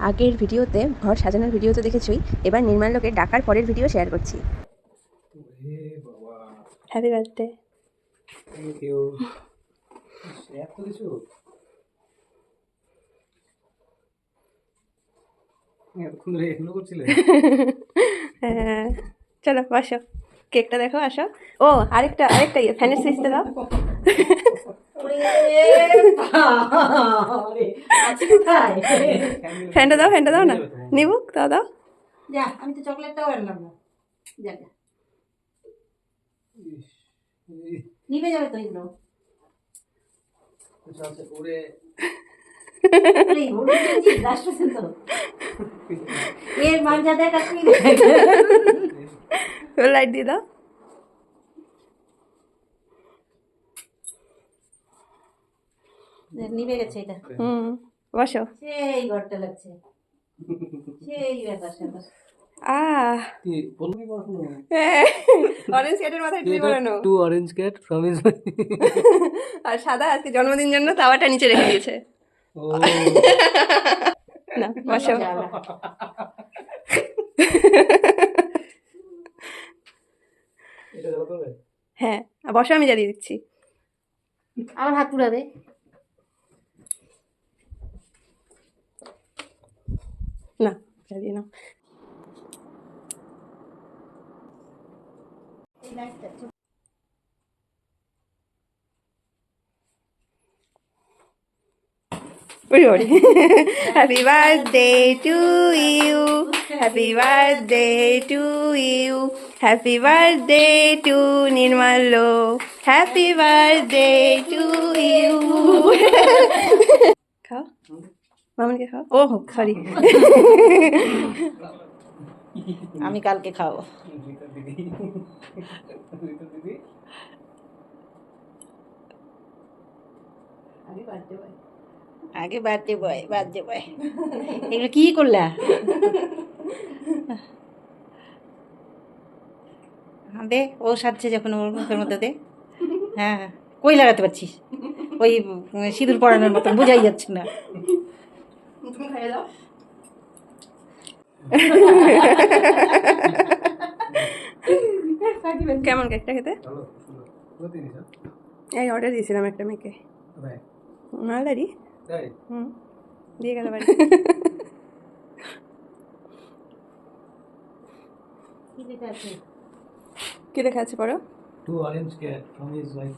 আগের ভিডিওতে ঘর সাজানোর ভিডিও তো দেখেছই, এবার নির্মাল্যকে ডাকার পরের ভিডিও শেয়ার করছি। Happy birthday. Thank you. এত কিছু এতক্ষণ ধরে এগুলো করছিলে? হ্যাঁ, চলো বসো, কেকটা দেখো, আসো। ও আরেকটা ইয়ে, ফ্যানের সুইচটা দাও। ফ্যানটা দাও না, নিবুক দাও। যা, আমি তো চকলেটটাও আনলাম না। যা যা, নিভে যাবে তো এগুলো। এর মাঞ্জা দেখ আর তুই দেখ। লাইট দিয়ে দাও। নিভে গেছে এটা। বসো। সেই ঘরটা লাগছে, সেই ব্যাপার স্যাপার। অরেঞ্জ ক্যাটের মাথায় টুপি পরানো, to orange cat from his আর সাদা আজকে জন্মদিন জন্য তাওয়াটা নিচে রেখে দিয়েছে। না বসো। হ্যাঁ বসো, আমি জ্বালিয়ে দিচ্ছি। আমার হাত পুড়াবে। না জ্বালিয়ে নাও। Happy birthday to you, happy birthday to you, happy birthday to Nirmallo, happy birthday to you. খাও মামনকে খাও। ও সরি, আমি কালকে খাবো। আগে বার্থডে বয় এগুলো কি করলা? দে, ও সাজছে যখন ওর মুখের মধ্যে দে। হ্যাঁ, কই লাগাতে পারছিস? ওই সিঁদুর পরানোর মতন বোঝাই যাচ্ছে না। তুমি খাইয়ে দাও। কেমন কেকটা খেতে? এই অর্ডার দিয়েছিলাম একটা মেয়েকে, মালদারি। দিয়ে গেল বাড়ি। কি লেখা আছে পড়ো? To orange cat from his wife.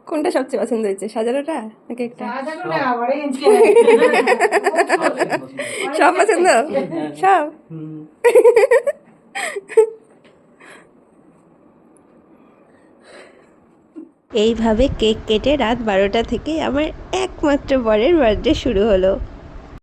কোনটা সবচেয়ে পছন্দ হয়েছে, সাজানোটা নাকি একটা? সব পছন্দ, সব। এইভাবে কেক কেটে রাত 12টা থেকে আমার একমাত্র বরের বার্থডে শুরু হলো।